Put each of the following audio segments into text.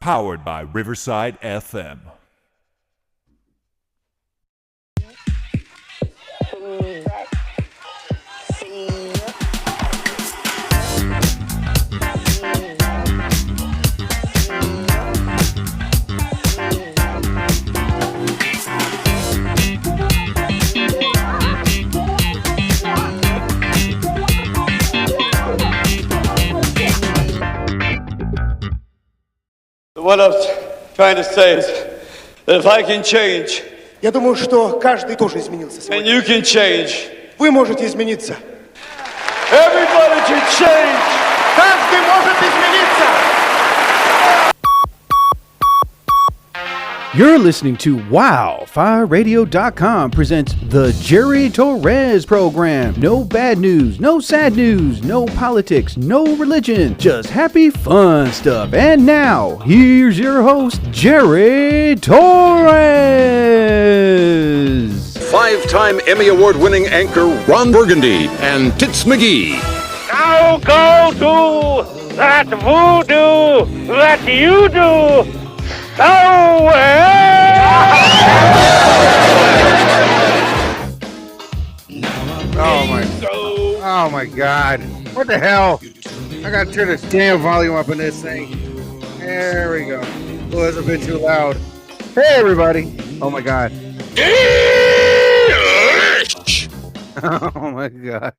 Powered by Riverside FM. What I'm trying to say is that if I can change, Я думаю, что каждый тоже изменился and сегодня. you can change, Вы можете измениться. everybody can change. Каждый может измениться. You're listening to WildFireRadio.com presents the Jerry Torres program. No bad news, no sad news, no politics, no religion, just happy fun stuff. And now, here's your host, Jerry Torres. Five-time Emmy Award-winning anchor Ron Burgundy and Tits McGee. Now go to that voodoo that you do so well. Oh my God. What the hell? I gotta turn this damn volume up in this thing. There we go. Oh, that's a bit too loud. Hey everybody. Oh my God. Oh my God.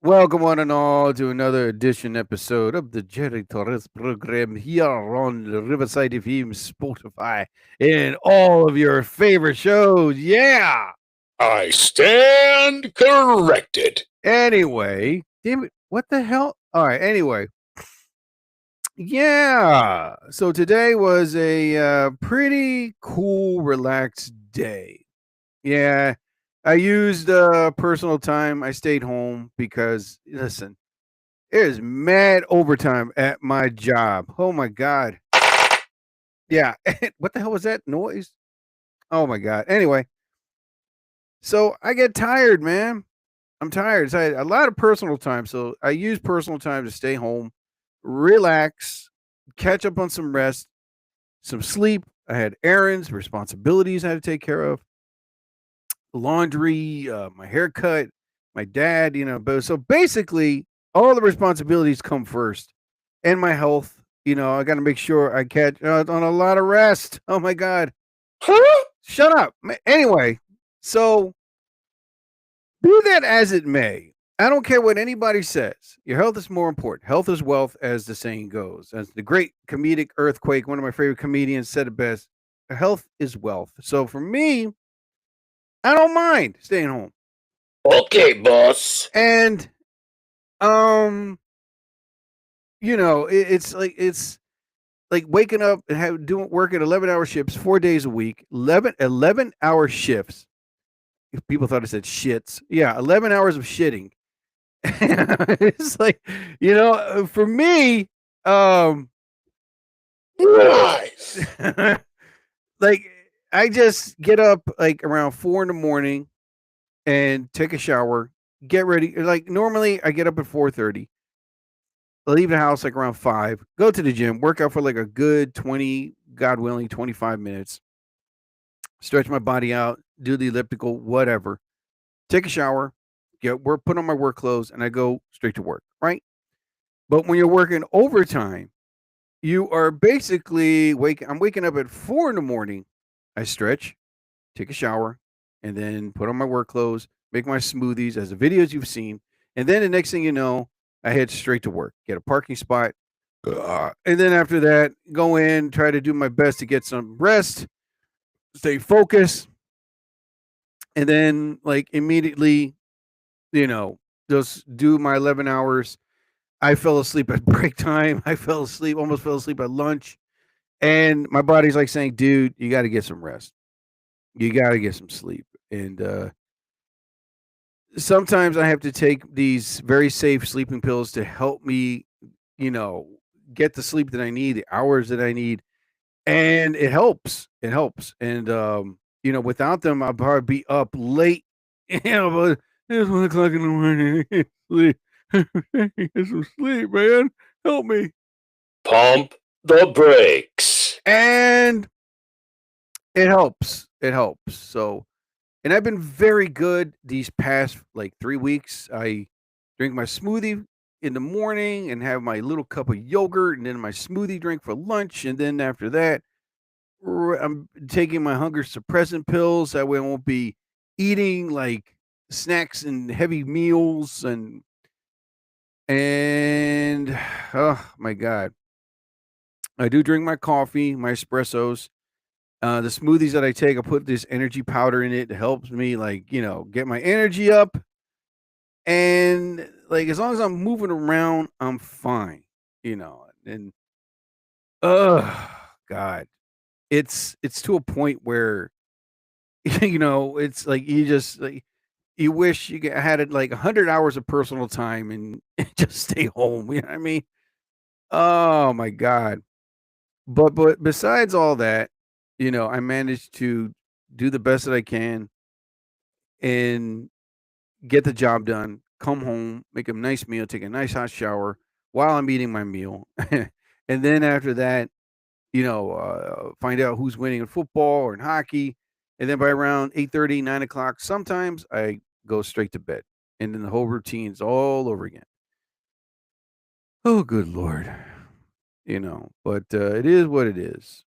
Welcome one and all to another episode of the Jerry Torres program here on the Riverside FM, Spotify, and all of your favorite shows. Yeah. I stand corrected. Anyway, damn it, what the hell? All right, anyway. Yeah. So today was a pretty cool, relaxed day. Yeah. I used personal time. I stayed home because, listen, there's mad overtime at my job. Oh, my God. Yeah. What the hell was that noise? Oh, my God. Anyway, so I get tired, man. I'm tired. So I had a lot of personal time. So I use personal time to stay home, relax, catch up on some rest, some sleep. I had errands, responsibilities I had to take care of. Laundry, my haircut, my dad, but so basically all the responsibilities come first, and my health, I got to make sure I catch on a lot of rest. Oh my God. Shut up. Anyway, so be that as it may, I don't care what anybody says. Your health is more important. Health is wealth, as the saying goes. As the great comedic Earthquake, one of my favorite comedians, said it best, health is wealth. So for me, I don't mind staying home. Okay, boss. And, it's like waking up and working 11-hour shifts, 4 days a week, 11-hour shifts. If people thought I said shits. Yeah. 11 hours of shitting. It's like, for me, Nice. like, I just get up like around 4 a.m. and take a shower, get ready. Like normally I get up at 4:30, leave the house like around 5, go to the gym, work out for like a good 20, God willing, 25 minutes, stretch my body out, do the elliptical, whatever, take a shower, put on my work clothes, and I go straight to work, right? But when you're working overtime, you are basically I'm waking up at 4 a.m. I stretch, take a shower, and then put on my work clothes, make my smoothies as the videos you've seen. And then the next thing you know, I head straight to work, get a parking spot. And then after that, go in, try to do my best to get some rest, stay focused. And then like immediately, just do my 11 hours. I fell asleep at break time. Almost fell asleep at lunch. And my body's like saying, dude, you got to get some rest. You got to get some sleep. And sometimes I have to take these very safe sleeping pills to help me, get the sleep that I need, the hours that I need. And it helps. It helps. And, without them, I'll probably be up late. But it's 1 o'clock in the morning. I can't sleep. Get some sleep, man. Help me. Pump the brakes. And it helps. It helps. So, and I've been very good these past like 3 weeks. I drink my smoothie in the morning and have my little cup of yogurt and then my smoothie drink for lunch. And then after that, I'm taking my hunger suppressant pills. That way I won't be eating like snacks and heavy meals and oh my God. I do drink my coffee, my espressos. The smoothies that I take, I put this energy powder in it. It helps me like, get my energy up. And like as long as I'm moving around, I'm fine. And God. It's to a point where it's like you just like you wish had it like 100 hours of personal time and just stay home. You know what I mean? Oh my God. But besides all that, I managed to do the best that I can and get the job done, come home, make a nice meal, take a nice hot shower while I'm eating my meal. And then after that, find out who's winning in football or in hockey. And then by around 8:30, 9 o'clock, sometimes I go straight to bed. And then the whole routine's all over again. Oh, good Lord. But it is what it is.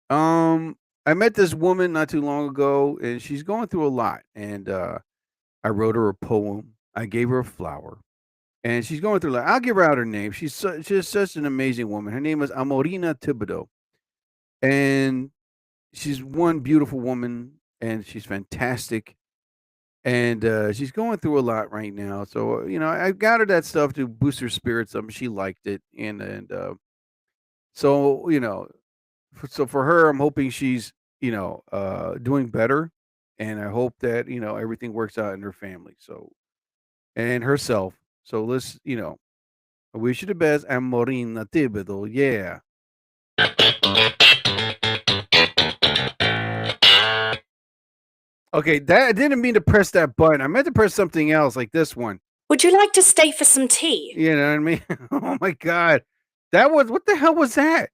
I met this woman not too long ago, and she's going through a lot. And I wrote her a poem. I gave her a flower, and she's going through. Like, I'll give her out her name. She's such an amazing woman. Her name is Amorina Thibodeau, and she's one beautiful woman, and she's fantastic. And she's going through a lot right now. So I got her that stuff to boost her spirits up. She liked it, and so so for her, I'm hoping she's doing better, and I hope that everything works out in her family. So and herself. So let's I wish you the best. I'm Morina Thibodeau. Yeah. Okay, that I didn't mean to press that button. I meant to press something else like this one. Would you like to stay for some tea? You know what I mean? Oh my God. That was what the hell was that?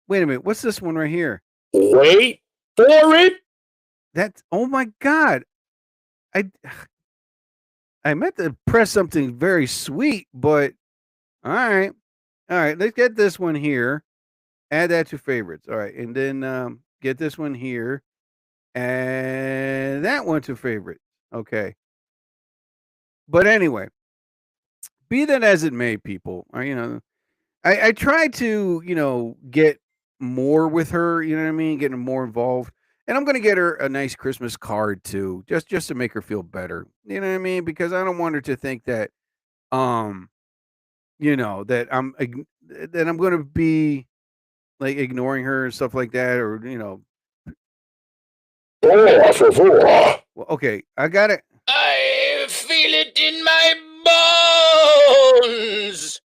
Wait a minute. What's this one right here? Wait for it. That's oh my God. I meant to press something very sweet, but all right. All right, let's get this one here. Add that to favorites. All right, and then get this one here. And that one to favorite. Okay. But anyway, be that as it may, people, I try to, get more with her, you know what I mean? Getting more involved. And I'm gonna get her a nice Christmas card too, just to make her feel better. You know what I mean? Because I don't want her to think that um, that I'm gonna be like ignoring her and stuff like that, or Oh, well, okay, I got it. I feel it in my bones.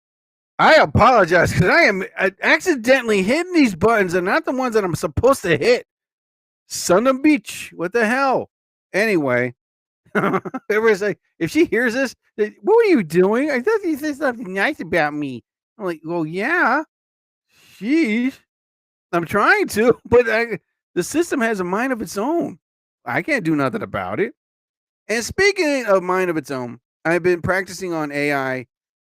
I apologize because I am accidentally hitting these buttons and not the ones that I'm supposed to hit. Son of a bitch, what the hell? Anyway, everybody's like, if she hears this, what were you doing? I thought you said something nice about me. I'm like, well, yeah, sheesh. I'm trying to, but the system has a mind of its own. I can't do nothing about it. And speaking of mind of its own, I've been practicing on AI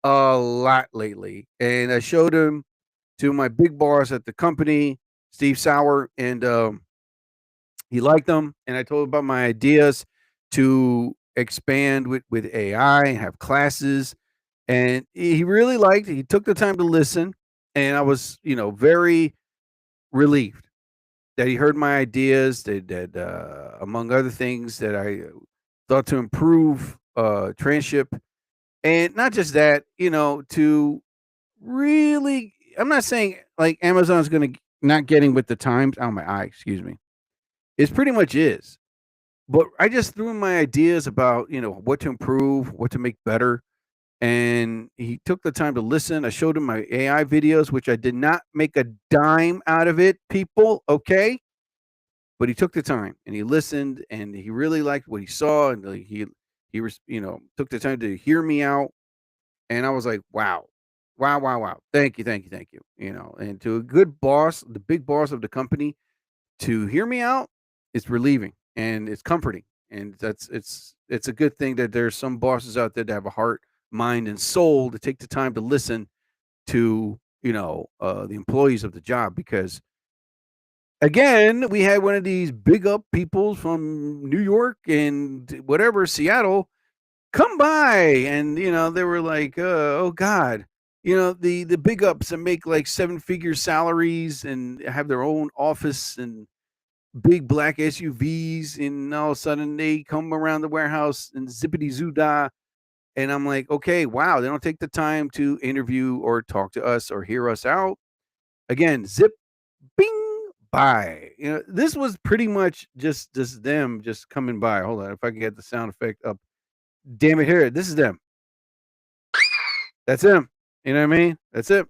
a lot lately, and I showed him to my big boss at the company, Steve Sauer, and he liked them. And I told him about my ideas to expand with AI and have classes, and he really liked it. He took the time to listen, and I was, very relieved that he heard my ideas. That among other things that I thought to improve transship. And not just that, to really, I'm not saying like Amazon's going to not getting with the times. Oh, my eye, excuse me. It pretty much is. But I just threw in my ideas about, what to improve, what to make better. And he took the time to listen. I showed him my AI videos, which I did not make a dime out of it, people. Okay. But he took the time and he listened and he really liked what he saw. And he was, took the time to hear me out. And I was like, wow, Wow. Thank you. You know, and to a good boss, the big boss of the company, to hear me out, it's relieving and it's comforting. And it's a good thing that there's some bosses out there that have a heart, mind, and soul to take the time to listen to, the employees of the job. Because again, we had one of these big up people from New York and whatever, Seattle, come by, and they were like, oh God, the big ups that make like 7-figure salaries and have their own office and big black SUVs, and all of a sudden they come around the warehouse and zippity zoo dah. And I'm like, okay, wow, they don't take the time to interview or talk to us or hear us out. Again, zip, bing, by. This was pretty much just them just coming by. Hold on, if I can get the sound effect up. Damn it, here, this is them. That's them. You know what I mean? That's it.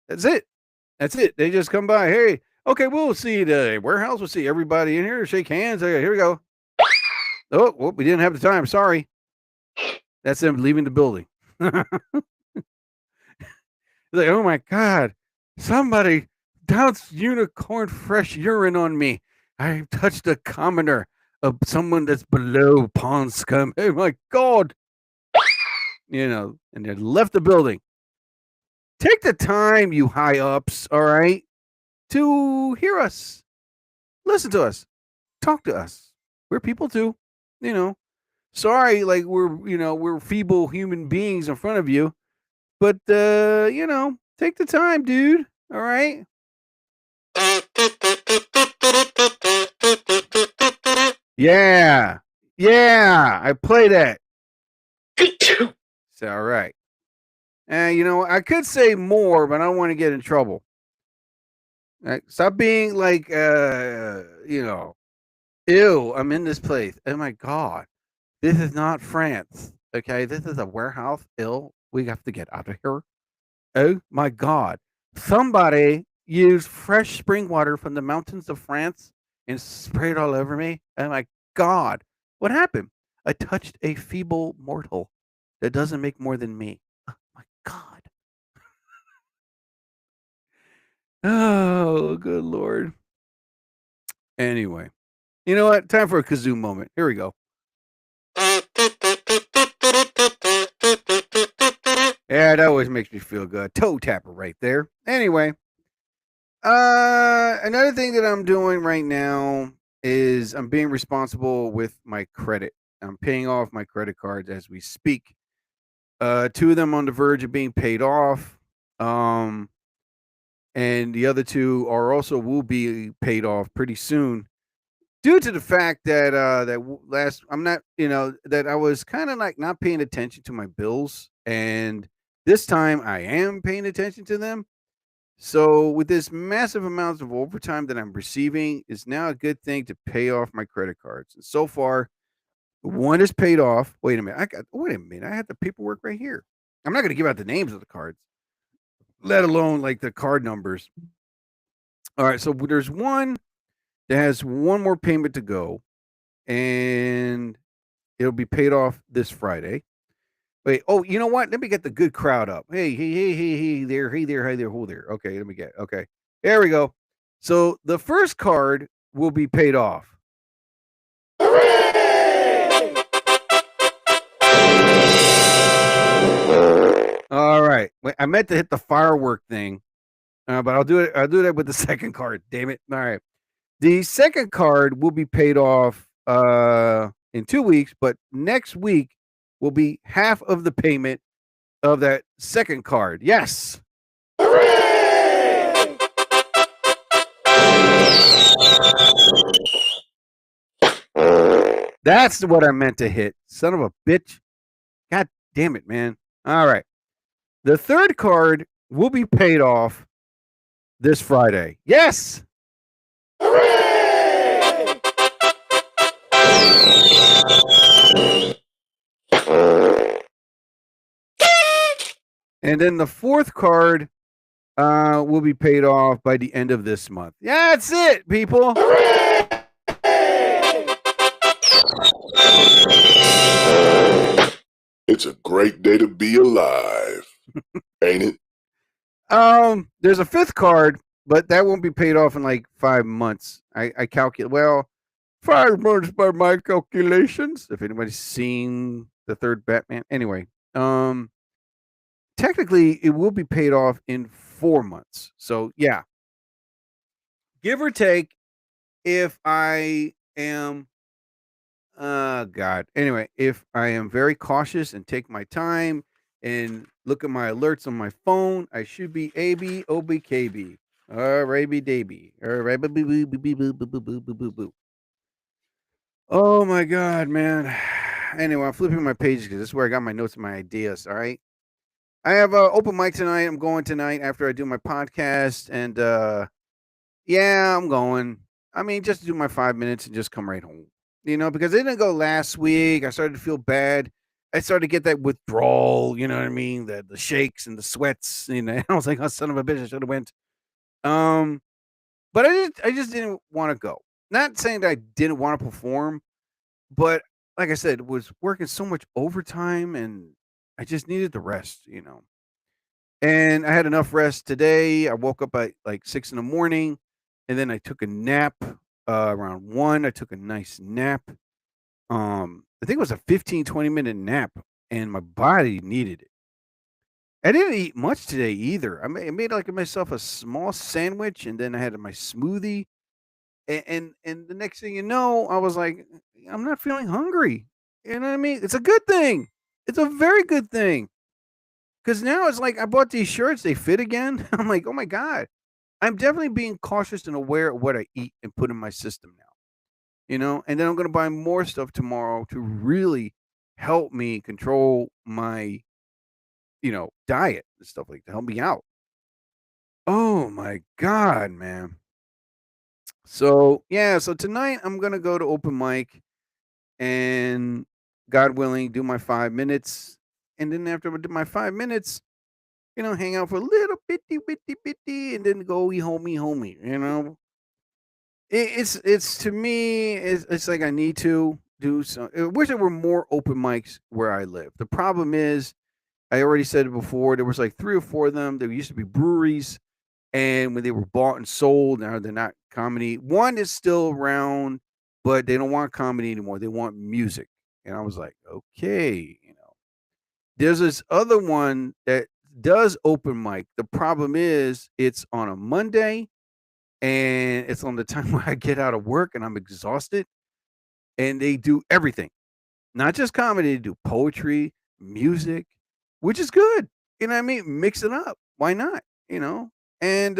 That's it. They just come by. Hey, okay, we'll see the warehouse. We'll see everybody in here. Shake hands. Okay, here we go. Oh, well, we didn't have the time. Sorry. That's them leaving the building. Like, oh my God, somebody doused unicorn fresh urine on me. I touched a commoner of someone that's below pond scum. Oh my God. And they left the building. Take the time, you high ups, all right, to hear us, listen to us, talk to us. We're people too, Sorry, like we're feeble human beings in front of you, but take the time, dude. All right. Yeah, I play that. It's all right. And I could say more, but I don't want to get in trouble. Right? Stop being like, ew, I'm in this place. Oh my God. This is not France. Okay. This is a warehouse. We have to get out of here. Oh my God. Somebody used fresh spring water from the mountains of France and sprayed all over me. Oh my God. What happened? I touched a feeble mortal that doesn't make more than me. Oh my God. Oh, good Lord. Anyway, you know what? Time for a kazoo moment. Here we go. Yeah, that always makes me feel good. Toe tapper right there. Anyway, another thing that I'm doing right now is I'm being responsible with my credit. I'm paying off my credit cards as we speak. 2 of them on the verge of being paid off. And the other 2 will be paid off pretty soon, due to the fact that that I was kind of like not paying attention to my bills, and this time I am paying attention to them. So with this massive amounts of overtime that I'm receiving, it's now a good thing to pay off my credit cards. And so far, one is paid off. Wait a minute, I have the paperwork right here. I'm not going to give out the names of the cards, let alone like the card numbers. All right, so there's one that has one more payment to go, and it'll be paid off this Friday. Wait, oh, you know what? Let me get the good crowd up. Hey there, who there? Okay, let me get. Okay, there we go. So the first card will be paid off. All right. Wait, I meant to hit the firework thing, but I'll do it. I'll do that with the second card. Damn it! All right. The second card will be paid off in 2 weeks, but next week will be half of the payment of that second card. Yes. Hooray! That's what I meant to hit. Son of a bitch. God damn it, man. All right. The third card will be paid off this Friday. Yes. Hooray! And then the fourth card will be paid off by the end of this month. Yeah, that's it, people. Hooray! It's a great day to be alive. Ain't it? There's a fifth card, but that won't be paid off in like 5 months. I calculate, well, 5 months by my calculations. If anybody's seen the third Batman. Anyway, technically it will be paid off in 4 months. So yeah, give or take, if I am God. Anyway, if I am very cautious and take my time and look at my alerts on my phone, I should be AB OBKB. Raby Daby. Oh my God, man. Anyway, I'm flipping my pages because this is where I got my notes and my ideas. All right. I have an open mic tonight. I'm going tonight after I do my podcast. And yeah, I'm going. I mean, just to do my 5 minutes and just come right home. Because it didn't go last week. I started to feel bad. I started to get that withdrawal, you know what I mean? The shakes and the sweats, I was like, oh, son of a bitch, I should have went. But I just didn't want to go. Not saying that I didn't want to perform, but like I said, was working so much overtime and I just needed the rest. And I had enough rest today. I woke up at like 6 in the morning and then I took a nap around 1. I took a nice nap. I think it was a 15-20 minute nap and my body needed it. I didn't eat much today either. I made like myself a small sandwich and then I had my smoothie. And the next thing you know, I was like, I'm not feeling hungry. You know what I mean? It's a good thing. It's a very good thing. Because now it's like I bought these shirts, they fit again. I'm like, oh my God. I'm definitely being cautious and aware of what I eat and put in my system now. And then I'm going to buy more stuff tomorrow to really help me control my, diet and stuff like that, help me out. Oh my God, man. So yeah, so tonight I'm gonna go to open mic and God willing, do my 5 minutes. And then after I do my 5 minutes, hang out for a little bitty, and then go homie. It's to me, it's like I need to do some. I wish there were more open mics where I live. The problem is, I already said it before, there was like 3 or 4 of them. There used to be breweries, and when they were bought and sold, now they're not comedy. One is still around, but they don't want comedy anymore. They want music. And I was like, okay, There's this other one that does open mic. The problem is it's on a Monday and it's on the time where I get out of work and I'm exhausted. And they do everything. Not just comedy, they do poetry, music, which is good. You know what I mean? Mix it up. Why not? And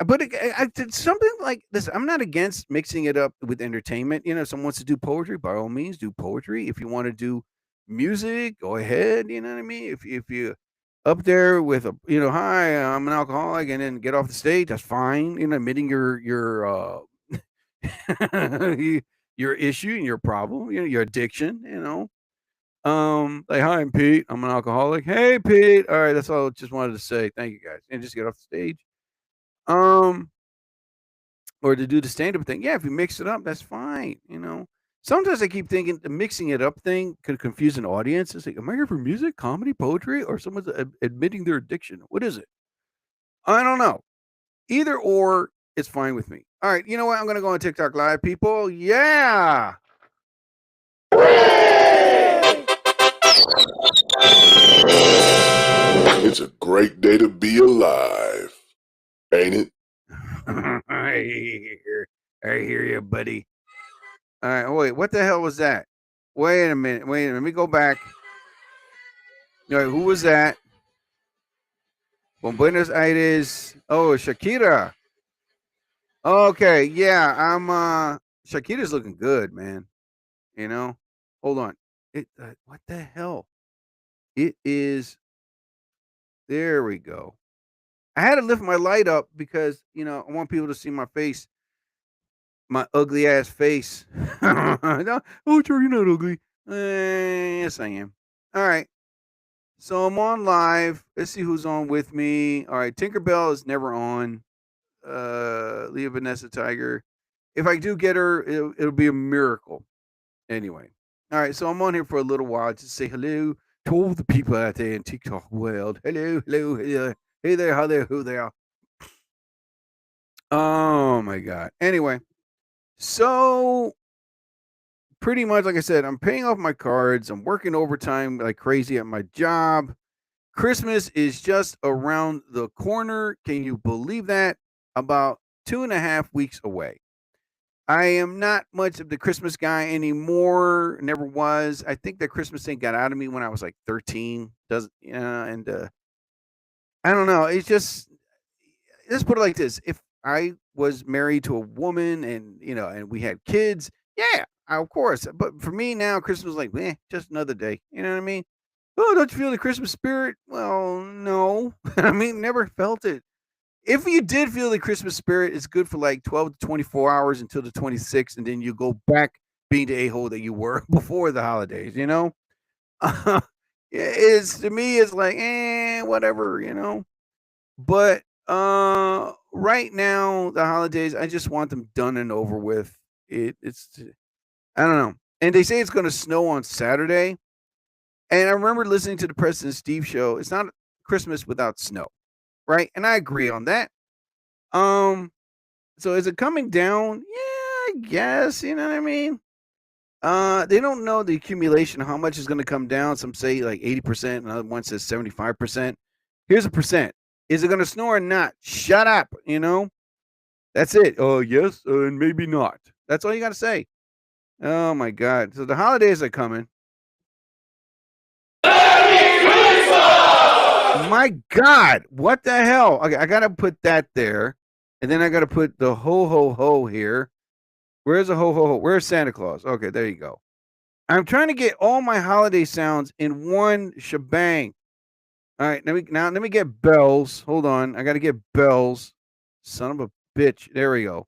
but I did something like this. I'm not against mixing it up with entertainment. If someone wants to do poetry, by all means, do poetry. If you want to do music, go ahead. You know what I mean? If you up there with a, hi, I'm an alcoholic, and then get off the stage, that's fine. Admitting your your issue and your problem, your addiction. Like, hi, I'm Pete. I'm an alcoholic. Hey, Pete. All right, that's all. I just wanted to say. Thank you, guys, and just get off the stage. Or to do the stand-up thing. Yeah, if you mix it up, that's fine. Sometimes I keep thinking the mixing it up thing could confuse an audience. It's like, am I here for music, comedy, poetry, or someone's admitting their addiction? What is it? I don't know. Either or, it's fine with me. All right, you know what? I'm gonna go on TikTok Live, people. Yeah. It's a great day to be alive. Ain't it? I hear you, buddy. All right, wait, what the hell was that? Wait a minute. Let me go back. All right, who was that? From Buenos Aires. Oh, Shakira. Okay, yeah, Shakira's looking good, man. Hold on. What the hell? It is. There we go. I had to lift my light up because I want people to see my face, my ugly ass face. No, oh, Joe, you're not ugly. Yes, I am. All right. So I'm on live. Let's see who's on with me. All right, Tinkerbell is never on. Leah Vanessa Tiger. If I do get her, it'll be a miracle. Anyway. All right, so I'm on here for a little while. Just say hello to all the people out there in TikTok world. Hello, hey there, how there, who there. Oh my God. Anyway, so pretty much, like I said, I'm paying off my cards. I'm working overtime like crazy at my job. Christmas is just around the corner. Can you believe that? About 2.5 weeks away. I am not much of the Christmas guy anymore. Never was. I think that Christmas thing got out of me when I was like 13. Doesn't and I don't know. It's just, let's put it like this: if I was married to a woman and and we had kids, yeah, of course. But for me now, Christmas is like, just another day. You know what I mean? Oh, don't you feel the Christmas spirit? Well, no. I mean, never felt it. If you did feel the Christmas spirit, it's good for like 12 to 24 hours until the 26th, and then you go back being the a-hole that you were before the holidays, It's to me, it's like, whatever. But right now, the holidays, I just want them done and over with. It's I don't know. And they say it's gonna snow on Saturday. And I remember listening to the President Steve show. It's not Christmas without snow, right? And I agree on that. Um, so is it coming down? Yeah, I guess. You know what I mean? They don't know the accumulation, how much is going to come down. Some say like 80%, another one says 75%. Here's a percent. Is it going to snow or not? Shut up. That's it. Oh, yes, and maybe not. That's all you got to say. Oh my God. So the holidays are coming. My God, what the hell? Okay, I gotta put that there, and then I gotta put the ho ho ho here. Where's the ho ho ho? Where's Santa Claus? Okay, there you go. I'm trying to get all my holiday sounds in one shebang. All right, let me get bells. Hold on, I gotta get bells. Son of a bitch. There we go.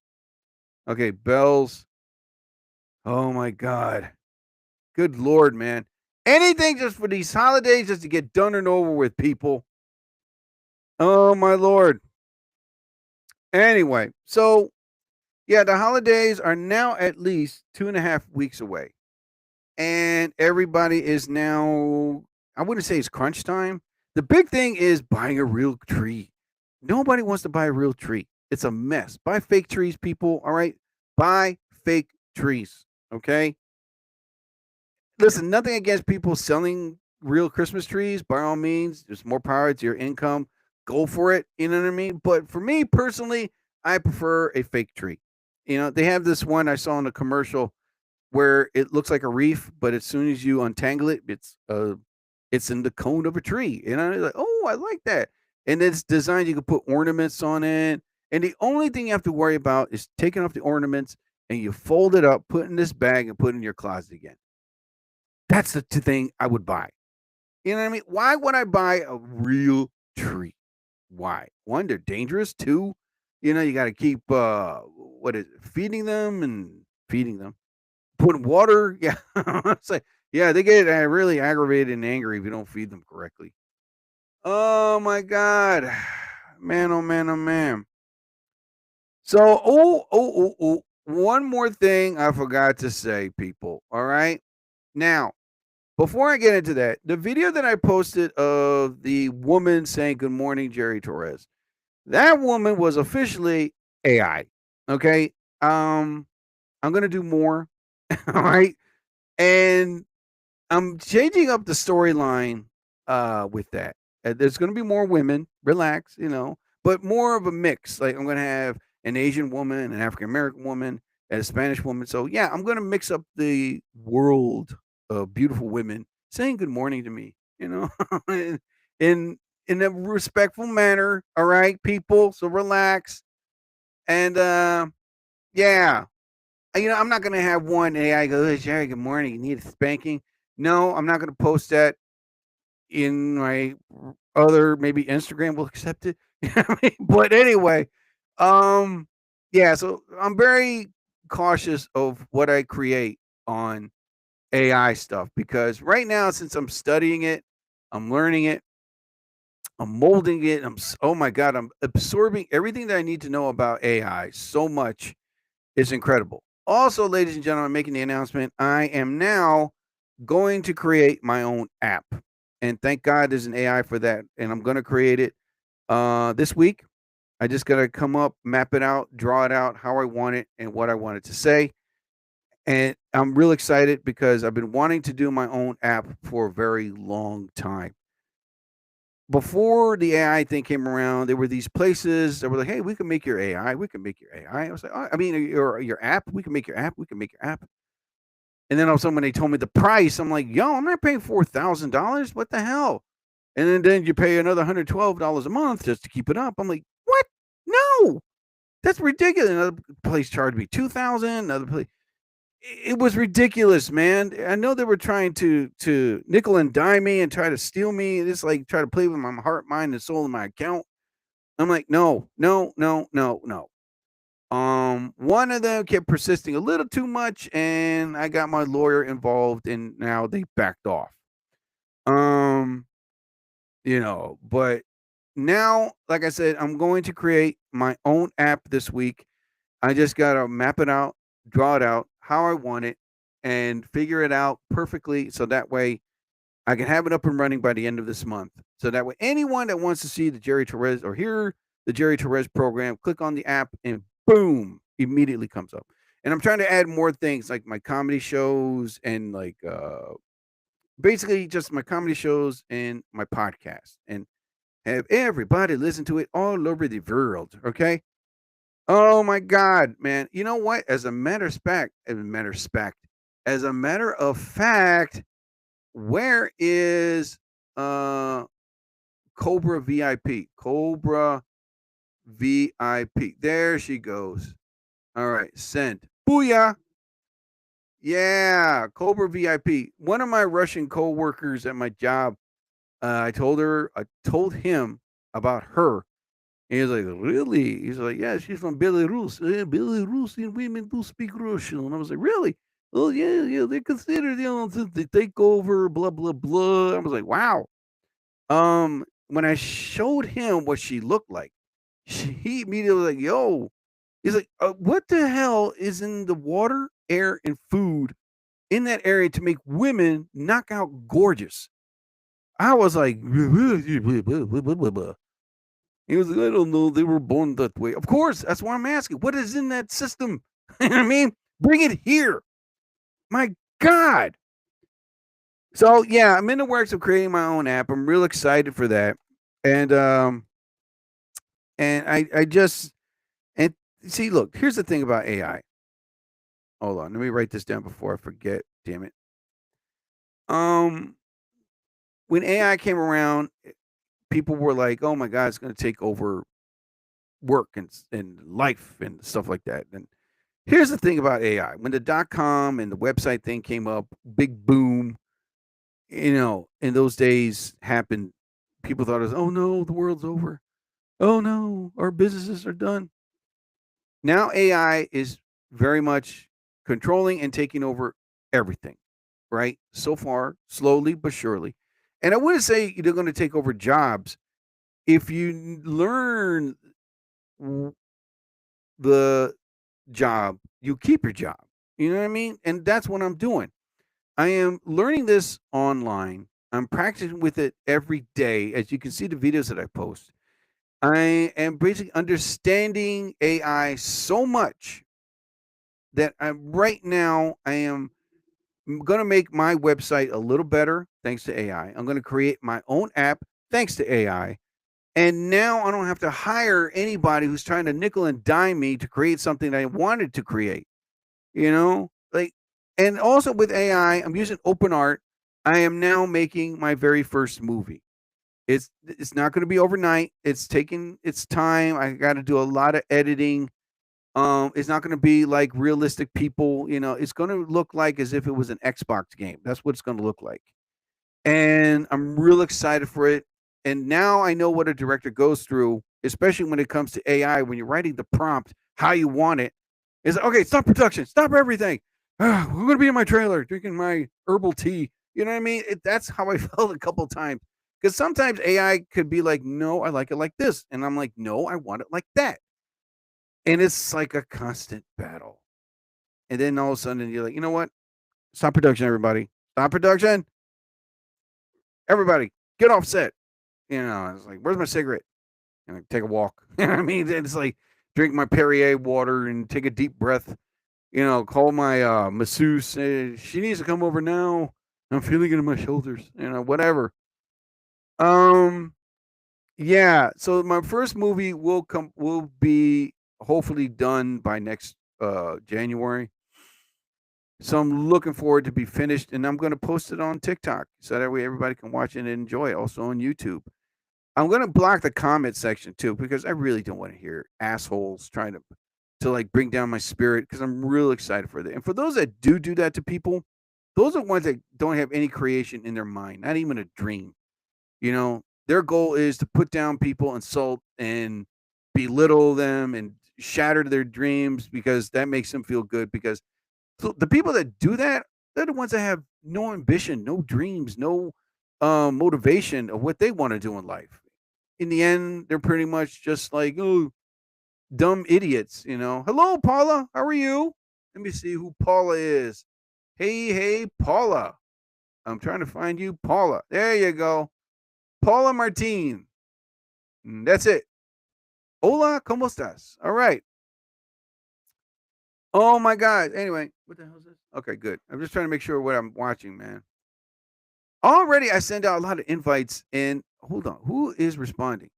Okay, bells. Oh my God. Good Lord, man. Anything just for these holidays, just to get done and over with, people. Oh my Lord. Anyway, so yeah, the holidays are now at least 2.5 weeks away. And everybody is now, I wouldn't say it's crunch time. The big thing is buying a real tree. Nobody wants to buy a real tree. It's a mess. Buy fake trees, people. All right. Buy fake trees. Okay. Listen, nothing against people selling real Christmas trees. By all means, there's more power to your income. Go for it. You know what I mean? But for me personally, I prefer a fake tree. They have this one I saw in a commercial where it looks like a reef, but as soon as you untangle it, it's in the cone of a tree. It's like, oh, I like that. And it's designed, you can put ornaments on it. And the only thing you have to worry about is taking off the ornaments and you fold it up, put it in this bag, and put it in your closet again. That's the thing I would buy. You know what I mean? Why would I buy a real tree? Why? One, they're dangerous. Two, you got to keep feeding them, putting water. Yeah, it's like, yeah, they get really aggravated and angry if you don't feed them correctly. Oh my God, man! Oh man! Oh man! So, one more thing I forgot to say, people. All right, now. Before I get into that, the video that I posted of the woman saying good morning, Jerry Torres, that woman was officially AI. Okay. I'm gonna do more. All right. And I'm changing up the storyline with that. There's gonna be more women, relax, but more of a mix. Like I'm gonna have an Asian woman, an African American woman, and a Spanish woman. So yeah, I'm gonna mix up the world beautiful women saying good morning to me, in a respectful manner. All right, people. So relax. And yeah, I'm not gonna have one AI go, hey, Jerry, good morning. You need a spanking? No, I'm not gonna post that in my other, maybe Instagram will accept it. But anyway, yeah. So I'm very cautious of what I create on AI stuff because right now, since I'm studying it, I'm learning it, I'm molding it. Oh my God, I'm absorbing everything that I need to know about AI so much. It's incredible. Also, ladies and gentlemen, I'm making the announcement. I am now going to create my own app. And thank God there's an AI for that. And I'm going to create it this week. I just got to come up, map it out, draw it out how I want it and what I want it to say. And I'm real excited because I've been wanting to do my own app for a very long time. Before the AI thing came around, there were these places that were like, "Hey, we can make your AI. We can make your AI." I was like, I mean, your app. We can make your app. We can make your app. And then all of a sudden, when they told me the price, I'm like, "Yo, I'm not paying $4,000. What the hell?" And then you pay another $112 a month just to keep it up. I'm like, "What? No, that's ridiculous." Another place charged me $2,000. Another place. It was ridiculous, man. I know they were trying to nickel and dime me and try to steal me. Just like try to play with my heart, mind, and soul in my account. I'm like, no, no, no, no, no. One of them kept persisting a little too much, and I got my lawyer involved, and now they backed off. Um, but now, like I said, I'm going to create my own app this week. I just gotta map it out, draw it out how I want it, and figure it out perfectly so that way I can have it up and running by the end of this month. So that way anyone that wants to see the Jerry Torres or hear the Jerry Torres program, click on the app and boom, immediately comes up. And I'm trying to add more things like my comedy shows and like basically just my comedy shows and my podcast and have everybody listen to it all over the world. Okay. Oh my God, man. You know what? As a matter of fact, where is uh Cobra VIP? Cobra VIP. There she goes. All right, send. Booyah. Yeah, Cobra VIP. One of my Russian co-workers at my job, I told him about her. And he's like, really? He's like, yeah, she's from Belarus. Belarusian women do speak Russian. And I was like, really? Oh, yeah, yeah. They consider, to take over, blah, blah, blah. I was like, wow. When I showed him what she looked like, he immediately was like, yo, he's like, what the hell is in the water, air, and food in that area to make women knock out gorgeous? I was like, he was like, I don't know. They were born that way. Of course, that's why I'm asking. What is in that system? I mean, bring it here. My God. So yeah, I'm in the works of creating my own app. I'm real excited for that. And I just and see, look, here's the thing about AI. Hold on, let me write this down before I forget. Damn it. When AI came around, people were like, "Oh my God, it's going to take over work and life and stuff like that." And here's the thing about AI: when the .com and the website thing came up, big boom. In those days happened. People thought it was, "Oh no, the world's over. Oh no, our businesses are done." Now AI is very much controlling and taking over everything. Right? So far, slowly but surely. And I wouldn't say they're going to take over jobs. If you learn the job, you keep your job. You know what I mean? And that's what I'm doing. I am learning this online. I'm practicing with it every day. As you can see the videos that I post, I am basically understanding AI so much that right now I am going to make my website a little better thanks to AI. I'm going to create my own app thanks to AI. And now I don't have to hire anybody who's trying to nickel and dime me to create something that I wanted to create. And also with AI, I'm using OpenArt. I am now making my very first movie. It's not going to be overnight. It's taking its time. I got to do a lot of editing. It's not going to be like realistic people. It's going to look like as if it was an Xbox game. That's what it's going to look like. And I'm real excited for it. And now I know what a director goes through, especially when it comes to AI. When you're writing the prompt, how you want it, is okay. Stop production. Stop everything. We're going to be in my trailer drinking my herbal tea. You know what I mean? That's how I felt a couple times. Because sometimes AI could be like, no, I like it like this. And I'm like, no, I want it like that. And it's like a constant battle. And then all of a sudden you're like, you know what? Stop production, everybody. Stop production. Everybody, get off set. I was like, where's my cigarette? And I take a walk. I mean, it's like drink my Perrier water and take a deep breath. Call my masseuse. She needs to come over now. I'm feeling it in my shoulders. Whatever. Yeah. So my first movie will be hopefully done by next January. So I'm looking forward to be finished, and I'm going to post it on TikTok so that way everybody can watch it and enjoy it. Also on YouTube. I'm going to block the comment section too because I really don't want to hear assholes trying to like bring down my spirit because I'm real excited for that. And for those that do that to people, those are ones that don't have any creation in their mind, not even a dream. Their goal is to put down people, insult, and belittle them and shatter their dreams because that makes them feel good. Because the people that do that, they're the ones that have no ambition, no dreams, no motivation of what they want to do in life. In the end, they're pretty much just like, oh, dumb idiots, Hello, Paula. How are you? Let me see who Paula is. Hey, Paula. I'm trying to find you, Paula. There you go. Paula Martin. That's it. Hola, ¿cómo estás? All right. Oh, my God. Anyway, what the hell is this? Okay, good. I'm just trying to make sure what I'm watching, man. Already, I send out a lot of invites, and hold on. Who is responding?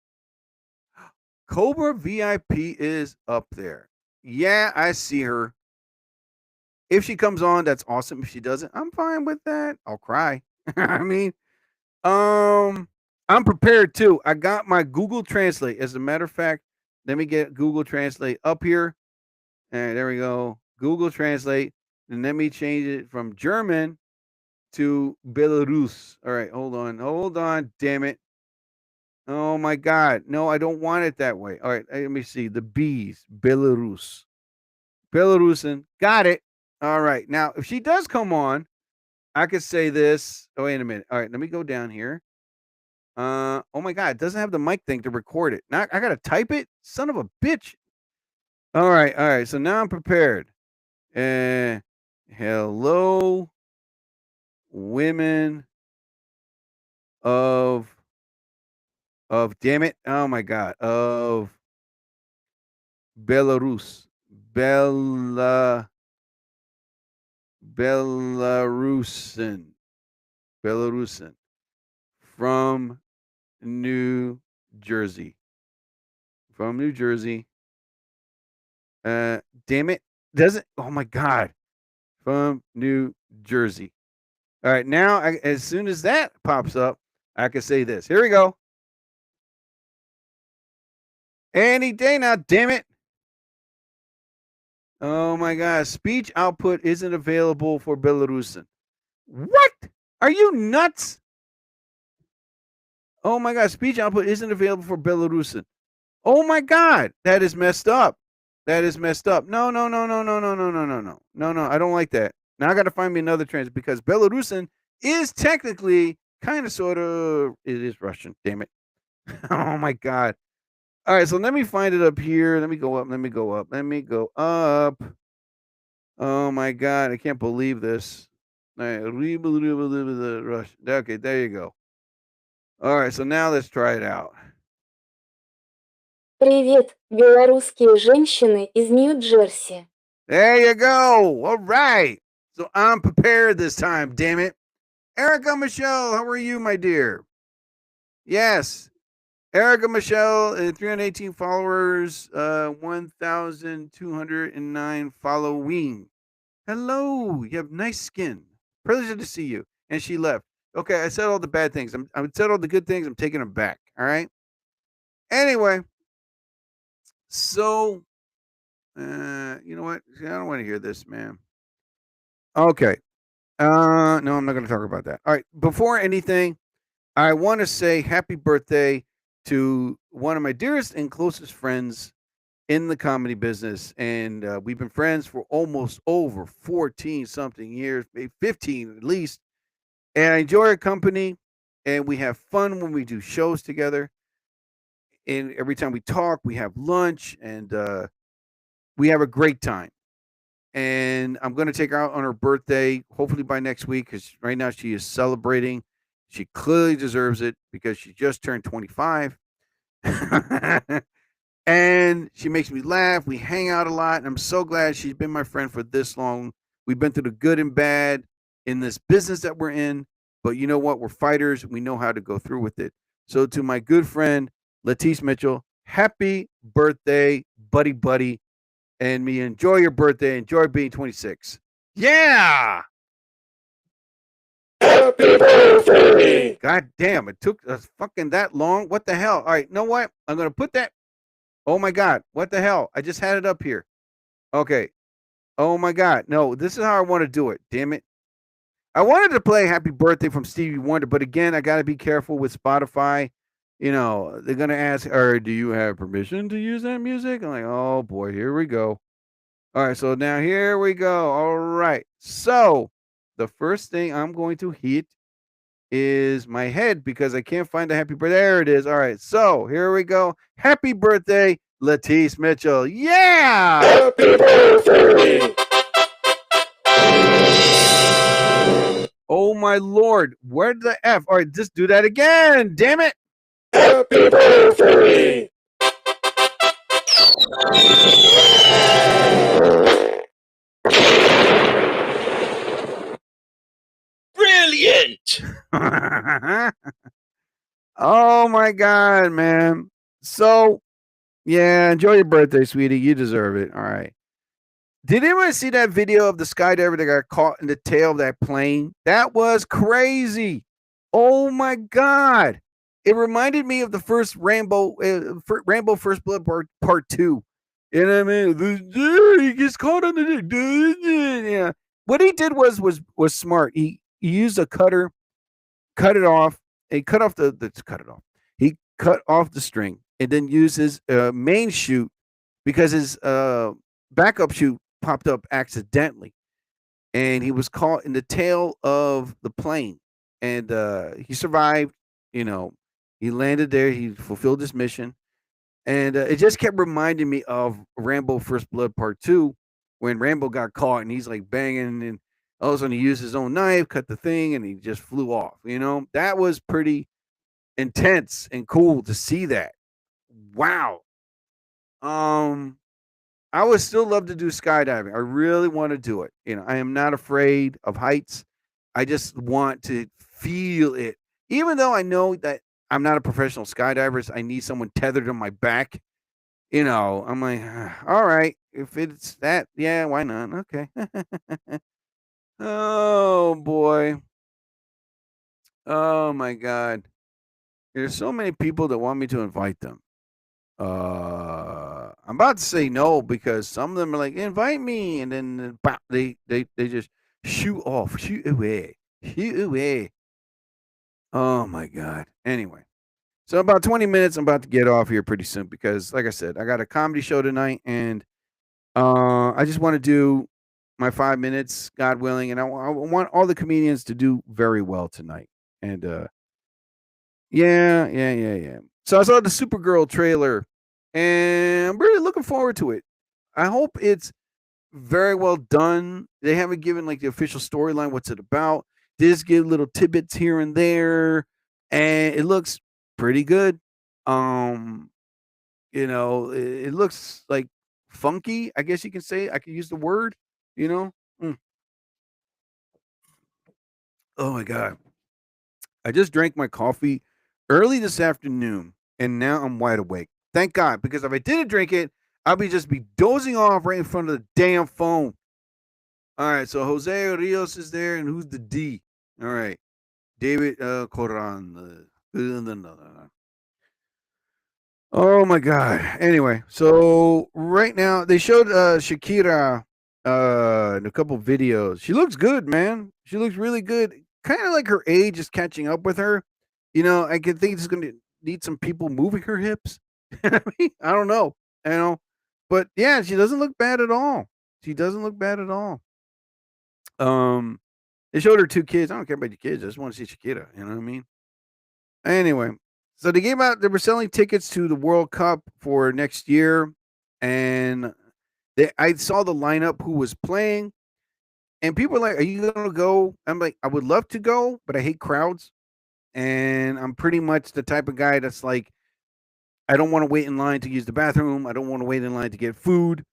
Cobra VIP is up there. Yeah, I see her. If she comes on, that's awesome. If she doesn't, I'm fine with that. I'll cry. I mean, I'm prepared too. I got my Google Translate. As a matter of fact, let me get Google Translate up here. And there we go. Google Translate. And let me change it from German to Belarus. All right, hold on. Damn it. Oh my God. No, I don't want it that way. All right, let me see. The B's, Belarus. Belarusian. Got it. All right. Now, if she does come on, I could say this. Oh, wait a minute. All right, let me go down here. Oh my God, it doesn't have the mic thing to record it. Now I gotta type it? Son of a bitch. All right. So now I'm prepared. Hello, women of damn it. Oh my God. Of Belarus. Belarusian from New Jersey. Damn it. Doesn't, oh my God. From New Jersey. All right. Now, as soon as that pops up, I can say this. Here we go. Any day now, damn it. Oh my God. Speech output isn't available for Belarusian. What? Are you nuts? Oh my God. Speech output isn't available for Belarusian. Oh my God. That is messed up. No. I don't like that. Now I got to find me another translation because Belarusian is technically kind of sort of, it is Russian. Damn it. Oh my God. All right, so let me find it up here. Let me go up. Oh my God, I can't believe this. All right, Russian. Okay, there you go. All right, so now let's try it out. Привет, белорусские женщины из Нью-Джерси. There you go. All right. So I'm prepared this time, damn it. Erica Michelle, how are you, my dear? Yes. Erica Michelle, 318 followers, 1,209 following. Hello. You have nice skin. Pleasure to see you. And she left. Okay, I said all the bad things. I said all the good things. I'm taking them back. All right. Anyway. So, you know what? I don't want to hear this, man. Okay. No, I'm not going to talk about that. All right. Before anything, I want to say happy birthday to one of my dearest and closest friends in the comedy business. And we've been friends for almost over 14 something years, maybe 15 at least. And I enjoy her company. And we have fun when we do shows together. And every time we talk, we have lunch and we have a great time. And I'm going to take her out on her birthday, hopefully by next week, because right now she is celebrating. She clearly deserves it because she just turned 25. And she makes me laugh. We hang out a lot. And I'm so glad she's been my friend for this long. We've been through the good and bad in this business that we're in. But you know what? We're fighters. We know how to go through with it. So to my good friend, Latice Mitchell, happy birthday, buddy. And me enjoy your birthday. Enjoy being 26. Yeah. Happy birthday! God damn, it took us fucking that long. What the hell? All right, you know what? I'm going to put that. Oh my God. What the hell? I just had it up here. Okay. Oh my God. No, this is how I want to do it. Damn it. I wanted to play Happy Birthday from Stevie Wonder, but again, I got to be careful with Spotify. You know, they're going to ask, do you have permission to use that music? I'm like, oh boy, here we go. All right, so now here we go. All right. So the first thing I'm going to hit is my head because I can't find the happy birthday. There it is. All right. So here we go. Happy birthday, Latice Mitchell. Yeah. Happy birthday! Oh my Lord. Where the F? All right, just do that again. Damn it. Happy birthday! Brilliant! Oh my God, man. So, yeah, enjoy your birthday, sweetie. You deserve it. All right. Did anyone see that video of the skydiver that got caught in the tail of that plane? That was crazy. Oh my God. It reminded me of the first Rambo, Rambo First Blood part 2. You know what I mean? He gets caught on the yeah. What he did was smart. He used a cutter, cut it off. He cut off He cut off the string and then used his main chute because his backup chute popped up accidentally, and he was caught in the tail of the plane, and he survived. You know, he landed there. He fulfilled his mission, and it just kept reminding me of Rambo First Blood Part 2 when Rambo got caught and he's like banging, and all of a sudden he used his own knife, cut the thing, and he just flew off. You know, that was pretty intense and cool to see that. Wow. I would still love to do skydiving. I really want to do it. You know, I am not afraid of heights. I just want to feel it. Even though I know that I'm not a professional skydiver, so I need someone tethered on my back. You know, I'm like, all right, if it's that, yeah, why not? Okay. Oh boy. Oh my God. There's so many people that want me to invite them. I'm about to say no because some of them are like, invite me, and then they just shoot off, shoot away. Oh my God. Anyway, so about 20 minutes, I'm about to get off here pretty soon because, like I said, I got a comedy show tonight, and I just want to do my 5 minutes, God willing, and I want all the comedians to do very well tonight. And yeah. So I saw the Supergirl trailer, and I'm really looking forward to it. I hope it's very well done. They haven't given like the official storyline, what's it about. They just give little tidbits here and there, and it looks pretty good. You know, it looks like funky, I guess you can say. I can use the word, you know. Oh my God. I just drank my coffee early this afternoon, and now I'm wide awake. Thank God, because if I didn't drink it, I'd just be dozing off right in front of the damn phone. All right, so Jose Rios is there, and who's the D? All right, David Coran. Oh my God. Anyway, so right now they showed Shakira in a couple videos. She looks good, man. She looks really good. Kind of like her age is catching up with her. You know, I could think it's going to need some people moving her hips. I mean, I don't know. You know, but yeah, she doesn't look bad at all. She doesn't look bad at all. They showed her 2 kids. I don't care about the kids. I just want to see Shakira. You know what I mean? Anyway, so they were selling tickets to the World Cup for next year, and I saw the lineup who was playing, and people were like, "Are you gonna go?" I'm like, "I would love to go, but I hate crowds." And I'm pretty much the type of guy that's like, I don't want to wait in line to use the bathroom. I don't want to wait in line to get food.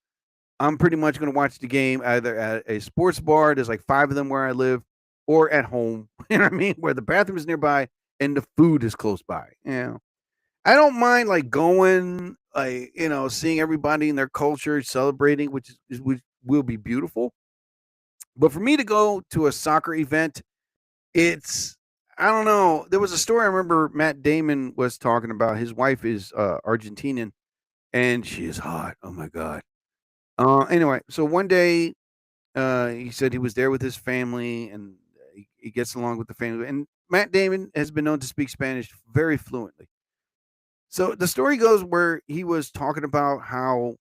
I'm pretty much going to watch the game either at a sports bar. There's like 5 of them where I live, or at home. You know what I mean? Where the bathroom is nearby and the food is close by. I don't mind like going, like, seeing everybody in their culture celebrating, which will be beautiful. But for me to go to a soccer event, it's I don't know. There was a story I remember Matt Damon was talking about. His wife is Argentinian, and she is hot. Oh my god. Anyway, so one day he said he was there with his family, and he gets along with the family. And Matt Damon has been known to speak Spanish very fluently. So the story goes where he was talking about how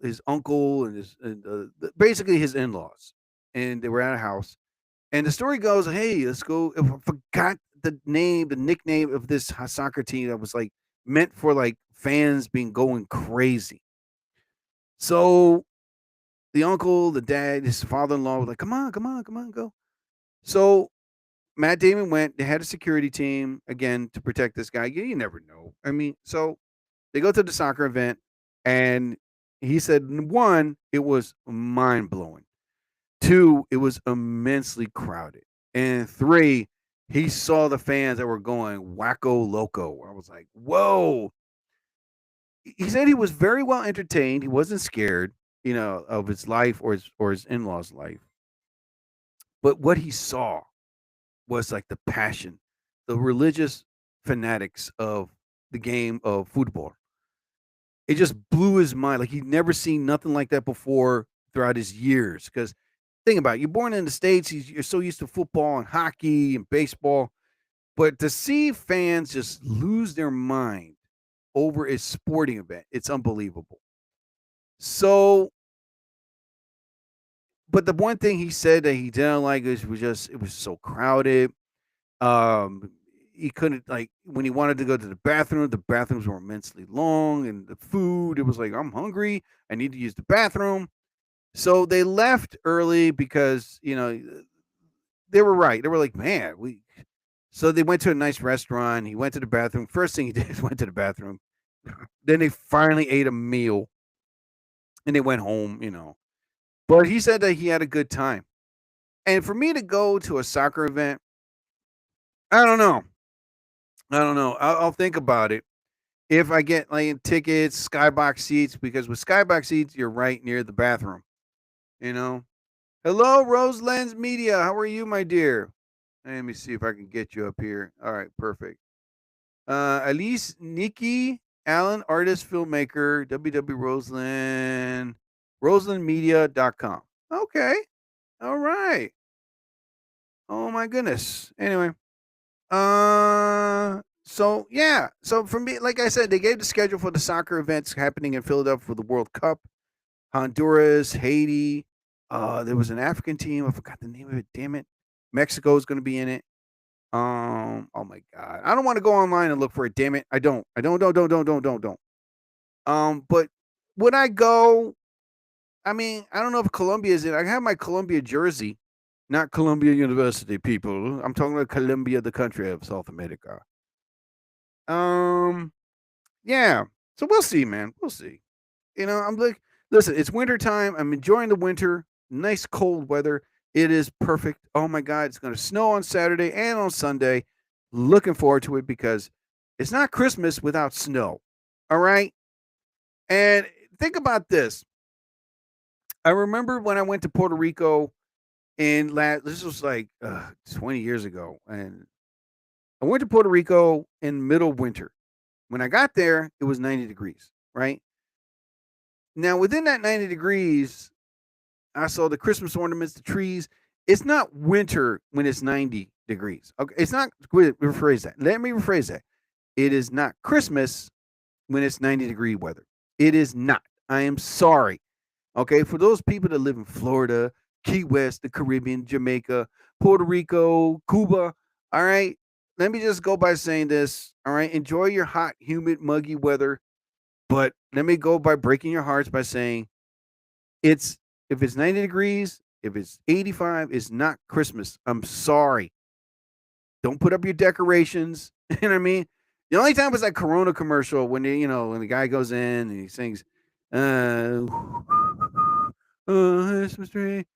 his uncle and basically his in-laws, and they were at a house. And the story goes, hey, let's go. I forgot the nickname of this soccer team that was like meant for like fans being going crazy. So the uncle, the dad, his father-in-law was like, come on, come on, come on, go. So Matt Damon went. They had a security team again to protect this guy. You never know. I mean, so they go to the soccer event, and he said, one, it was mind blowing. 2, it was immensely crowded. And 3, he saw the fans that were going wacko loco. I was like, whoa. He said he was very well entertained. He wasn't scared, of his life or his in-laws' life. But what he saw was like the passion, the religious fanatics of the game of football. It just blew his mind. Like he'd never seen nothing like that before throughout his years. Because think about it, you're born in the States, you're so used to football and hockey and baseball. But to see fans just lose their mind over a sporting event, it's unbelievable. So, but the one thing he said that he didn't like was just it was so crowded. He couldn't like when he wanted to go to the bathrooms were immensely long, and the food, it was like, I'm hungry, I need to use the bathroom. So they left early because, they were right. They were like, man, so they went to a nice restaurant. He went to the bathroom. First thing he did is went to the bathroom. Then they finally ate a meal and they went home. But he said that he had a good time. And for me to go to a soccer event, I don't know. I'll think about it. If I get like tickets, skybox seats, because with skybox seats, you're right near the bathroom. Hello, Rose Lens Media. How are you, my dear? Let me see if I can get you up here. All right, perfect. Elise Nikki Allen, artist, filmmaker, WW Roseland, roselandmedia.com. Okay. All right. Oh my goodness. Anyway. So yeah. So for me, like I said, they gave the schedule for the soccer events happening in Philadelphia for the World Cup. Honduras, Haiti. There was an African team. I forgot the name of it. Damn it. Mexico is going to be in it. Oh my God. I don't want to go online and look for it. Damn it. I don't. Don't. But would I go? I mean, I don't know if Columbia is in. I have my Columbia jersey, not Columbia University, people. I'm talking about Colombia, the country of South America. Yeah. So we'll see, man. We'll see. I'm like, listen, it's winter time. I'm enjoying the winter. Nice cold weather. It is perfect. Oh my God, it's going to snow on Saturday and on Sunday. Looking forward to it because it's not Christmas without snow. All right. And think about this. I remember when I went to Puerto Rico this was like 20 years ago. And I went to Puerto Rico in middle winter. When I got there, it was 90 degrees, right? Now, within that 90 degrees, I saw the Christmas ornaments, the trees. It's not winter when it's 90 degrees. Okay, it's not. Rephrase that. Let me rephrase that. It is not Christmas when it's 90-degree weather. It is not. I am sorry. Okay, for those people that live in Florida, Key West, the Caribbean, Jamaica, Puerto Rico, Cuba. All right, let me just go by saying this. All right, enjoy your hot, humid, muggy weather. But let me go by breaking your hearts by saying if it's 90 degrees, if it's 85, it's not Christmas. I'm sorry. Don't put up your decorations. You know what I mean? The only time was that Corona commercial when when the guy goes in and he sings, Christmas tree,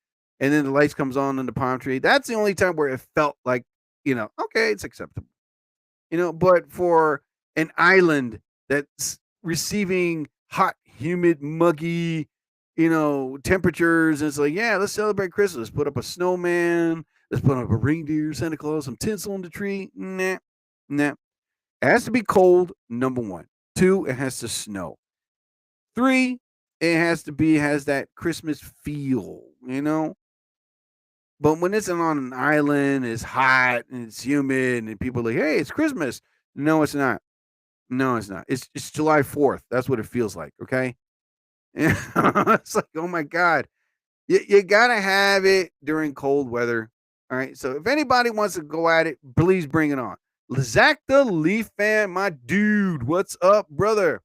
and then the lights comes on in the palm tree. That's the only time where it felt like, okay, it's acceptable. But for an island that's receiving hot, humid, muggy, temperatures, and it's like, yeah, let's celebrate Christmas. Let's put up a snowman. Let's put up a reindeer, Santa Claus, some tinsel on the tree. Nah. It has to be cold, number one. 2, it has to snow. 3, it has that Christmas feel, But when it's on an island, it's hot and it's humid, and people are like, hey, it's Christmas. No, it's not. No, it's not. It's July 4th. That's what it feels like, okay? It's like, oh my God. You gotta have it during cold weather. All right. So if anybody wants to go at it, please bring it on. Zach the Leaf fan, my dude. What's up, brother?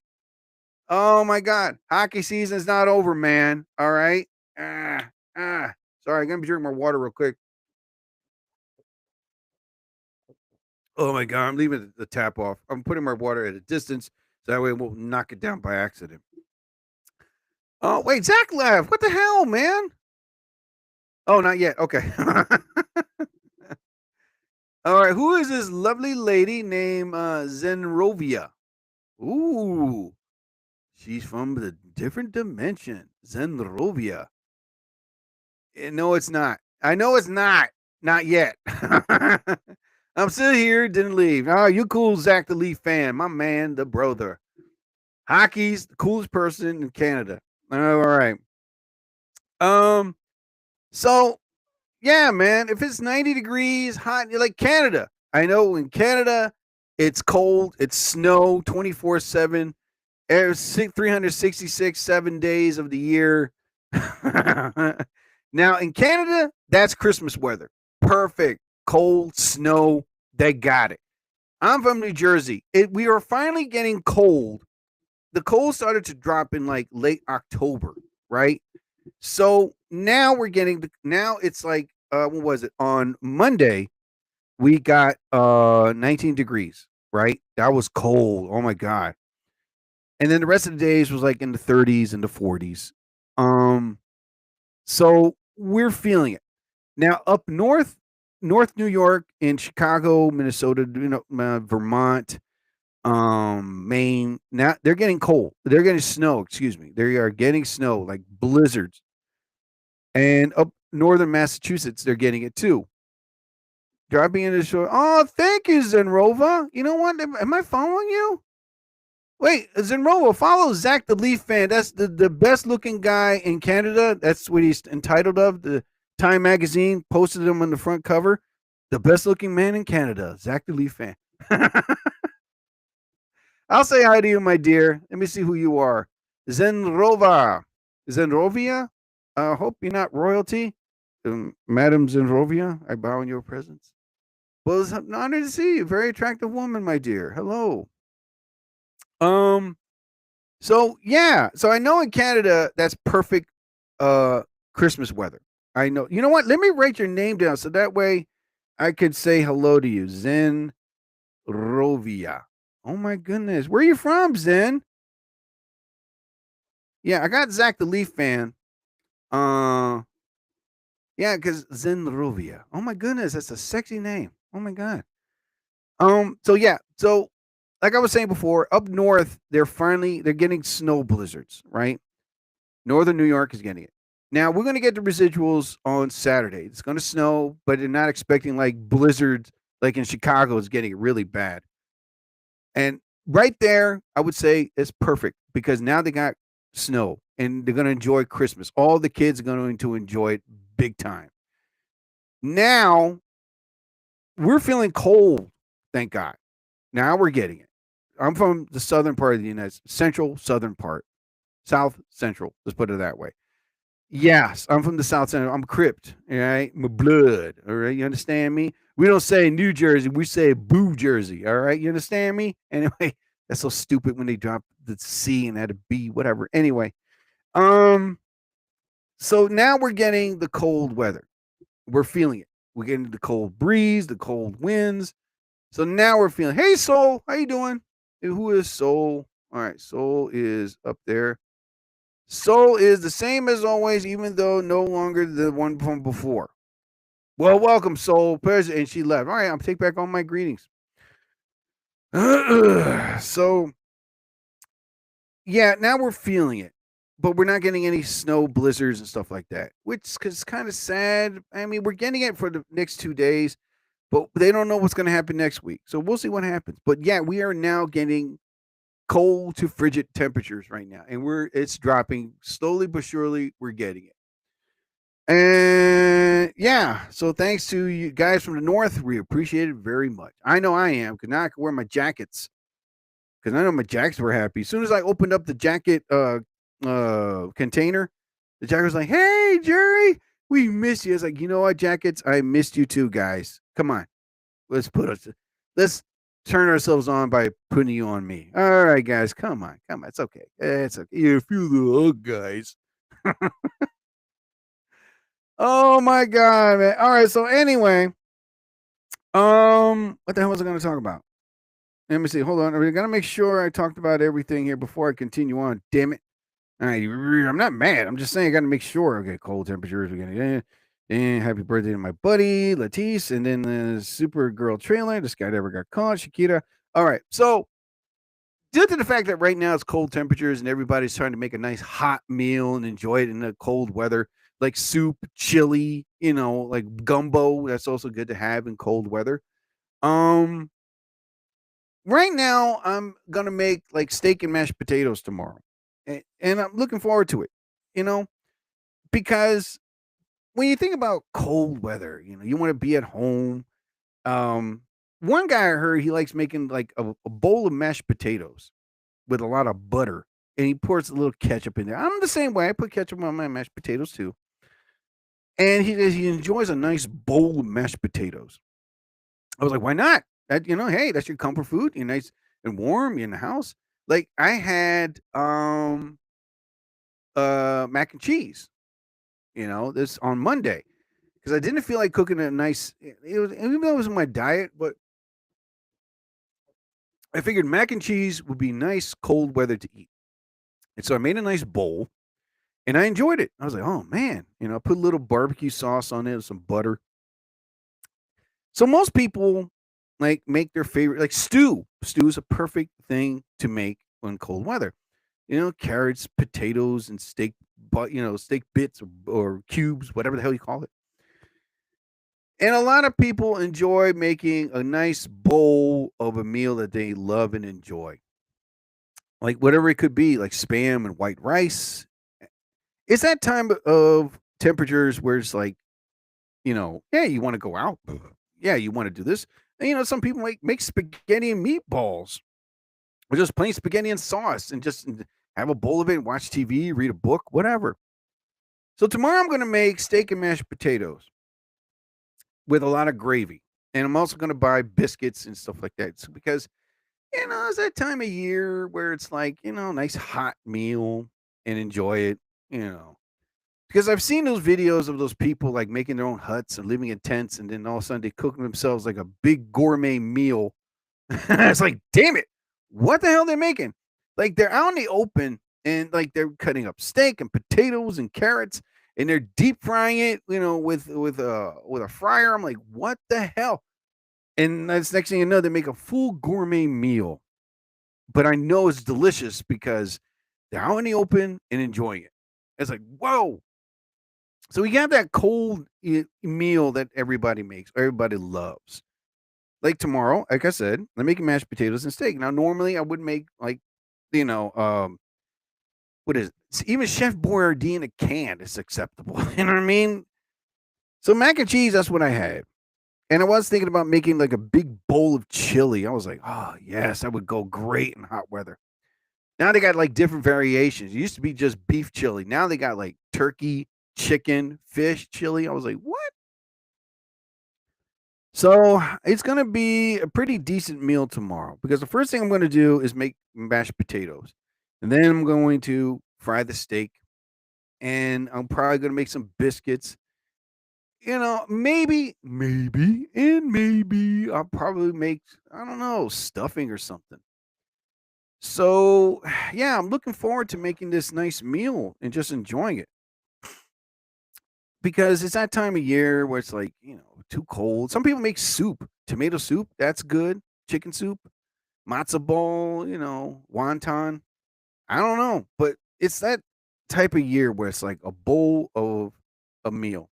Oh my God. Hockey season's not over, man. All right. Sorry, I'm gonna be drinking more water real quick. Oh my God, I'm leaving the tap off. I'm putting my water at a distance so that way it won't knock it down by accident. Oh, wait, Zach left. What the hell, man? Oh, not yet. Okay. All right, who is this lovely lady named Zenrovia? Ooh, she's from the different dimension. Zenrovia. No, it's not. I know it's not. Not yet. I'm still here, didn't leave. Oh, you cool, Zach the Leaf fan. My man, the brother. Hockey's the coolest person in Canada. All right. So yeah, man, if it's 90 degrees hot, you're like Canada. I know in Canada, it's cold, it's snow 24/7, 366 7 days of the year. Now in Canada, that's Christmas weather. Perfect. Cold, snow, they got it. I'm from New Jersey. We are finally getting cold. The cold started to drop in like late October, right? So now now it's like what was it? On Monday, we got 19 degrees, right? That was cold. Oh my God. And then the rest of the days was like in the 30s and the 40s. So we're feeling it. Now up north New York and Chicago, Minnesota, Vermont, Maine. Now they're getting cold. They're getting snow. Excuse me. They are getting snow, like blizzards. And up northern Massachusetts, they're getting it too. Dropping into the shore. Oh, thank you, Zenrova. You know what? Am I following you? Wait, Zenrova, follow Zach the Leaf fan. That's the best looking guy in Canada. That's what he's entitled of. The Time magazine posted him on the front cover. The best looking man in Canada, Zach the Leaf fan. I'll say hi to you, my dear. Let me see who you are. Zenrovia. Hope you're not royalty. Madam Zenrovia, I bow in your presence. Well, it's an honor to see you. Very attractive woman, my dear. Hello. So yeah. So I know in Canada, that's perfect Christmas weather. I know. You know what? Let me write your name down so that way I could say hello to you. Zenrovia. Oh my goodness. Where are you from, Zen? Yeah, I got Zach the Leaf fan. Yeah, because Zenrovia. Oh my goodness, that's a sexy name. Oh my God. So yeah, so like I was saying before, up north, they're getting snow blizzards, right? Northern New York is getting it. Now we're going to get the residuals on Saturday. It's going to snow, but they're not expecting like blizzards like in Chicago is getting it really bad. And right there, I would say it's perfect because now they got snow and they're going to enjoy Christmas. All the kids are going to enjoy it big time. Now we're feeling cold, thank God. Now we're getting it. I'm from the southern part of the United States, central southern part, south central. Let's put it that way. Yes, I'm from the South Central. I'm Crypt, all right? My blood, all right? You understand me? We don't say New Jersey. We say Boo Jersey, all right? You understand me? Anyway, that's so stupid when they drop the C and had a B, whatever. Anyway, so now we're getting the cold weather. We're feeling it. We get into the cold breeze, the cold winds. So now we're feeling, hey, Soul, how you doing? Who is Soul? All right, Soul is up there. Soul is the same as always, even though no longer the one from before. Well, welcome, Soul. And she left. All right, I'll take back all my greetings. So, yeah, now we're feeling it, but we're not getting any snow blizzards and stuff like that, which is kind of sad. I mean, we're getting it for the next 2 days, but they don't know what's going to happen next week. So we'll see what happens. But yeah, we are now getting cold to frigid temperatures right now, and it's dropping slowly but surely. We're getting it. And yeah, so thanks to you guys from the north, we appreciate it very much. I know I am, because now I can wear my jackets. Because I know my jackets were happy. As soon as I opened up the jacket container, the jacket was like, "Hey, Jerry, we miss you." It's like, you know what, jackets? I missed you too, guys. Come on, let's turn ourselves on by putting you on me. All right, guys, come on. It's okay. It's okay. You feel the hug, guys. Oh my god, man. All right, so anyway, what the hell was I going to talk about? Let me see. Hold on. We got to make sure I talked about everything here before I continue on. Damn it. All right. I'm not mad. I'm just saying I got to make sure. Okay. Cold temperatures. We're going to happy birthday to my buddy, Latisse. And then the Supergirl trailer. This guy never got caught. Shakira. All right. So, due to the fact that right now it's cold temperatures and everybody's trying to make a nice hot meal and enjoy it in the cold weather, like soup, chili, like gumbo. That's also good to have in cold weather. Right now, I'm gonna make like steak and mashed potatoes tomorrow, and I'm looking forward to it. Because when you think about cold weather, you want to be at home. One guy I heard he likes making like a bowl of mashed potatoes with a lot of butter, and he pours a little ketchup in there. I'm the same way. I put ketchup on my mashed potatoes too, and he enjoys a nice bowl of mashed potatoes. I was like, why not? That hey, that's your comfort food. You're nice and warm. You're in the house. Like I had mac and cheese, this on Monday because I didn't feel like cooking a nice. It was even though it was in my diet, but I figured mac and cheese would be nice cold weather to eat, and so I made a nice bowl, and I enjoyed it. I was like, oh man, I put a little barbecue sauce on it, some butter. So most people like make their favorite like stew. Stew is a perfect thing to make when cold weather. Carrots, potatoes, and steak, but steak bits or cubes, whatever the hell you call it. And a lot of people enjoy making a nice bowl of a meal that they love and enjoy. Like whatever it could be, like spam and white rice. It's that time of temperatures where it's like, yeah, you want to go out. Yeah, you want to do this. And, some people make spaghetti and meatballs, or just plain spaghetti and sauce, and just have a bowl of it, and watch TV, read a book, whatever. So tomorrow I'm going to make steak and mashed potatoes with a lot of gravy, and I'm also going to buy biscuits and stuff like that. So because it's that time of year where it's like nice hot meal and enjoy it. Because I've seen those videos of those people like making their own huts and living in tents, and then all of a sudden they cook themselves like a big gourmet meal. It's like, damn it, what the hell are they making? Like they're out in the open and like they're cutting up steak and potatoes and carrots, and they're deep frying it, with a fryer. I'm like, what the hell? And that's next thing you know, they make a full gourmet meal. But I know it's delicious because they're out in the open and enjoying it. It's like, whoa. So we got that cold meal that everybody makes, everybody loves. Like tomorrow, like I said, I'm making mashed potatoes and steak. Now, normally I would make like, what is it? Even Chef Boyardee in a can is acceptable. You know what I mean? So mac and cheese, that's what I had. And I was thinking about making like a big bowl of chili. I was like, oh, yes, that would go great in hot weather. Now they got like different variations. It used to be just beef chili. Now they got like turkey, chicken, fish chili. I was like, what? So it's going to be a pretty decent meal tomorrow because the first thing I'm going to do is make mashed potatoes. And then I'm going to fry the steak. And I'm probably going to make some biscuits. maybe, I'll probably make, I don't know, stuffing or something. So, yeah, I'm looking forward to making this nice meal and just enjoying it because it's that time of year where it's like, too cold. Some people make soup, tomato soup. That's good. Chicken soup, matzo ball, wonton. I don't know, but it's that type of year where it's like a bowl of a meal.